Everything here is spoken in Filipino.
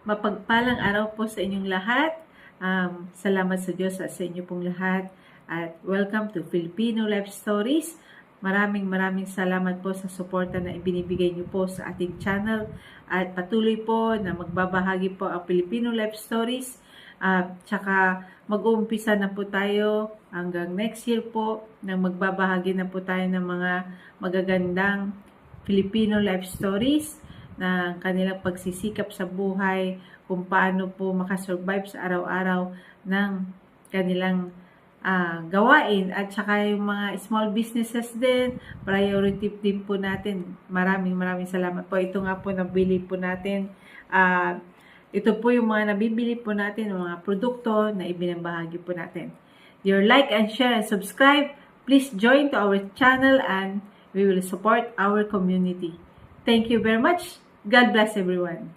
Mapagpalang araw po sa inyong lahat. Salamat sa Diyos at sa inyo pong lahat. At welcome to Filipino Life Stories. Maraming salamat po sa suporta na ibinibigay niyo po sa ating channel. At patuloy po na magbabahagi po ang Filipino Life Stories. Tsaka mag-uumpisa na po tayo hanggang next year po na magbabahagi na po tayo ng mga magagandang Filipino Life Stories na kanilang pagsisikap sa buhay, kung paano po makasurvive sa araw-araw ng kanilang gawain, at saka yung mga small businesses din, priority din po natin. Maraming salamat po. Ito nga po nabili po natin. Ito po yung mga nabibili po natin, ng mga produkto na ibinabahagi po natin. Your like and share and subscribe. Please join to our channel and we will support our community. Thank you very much. God bless everyone.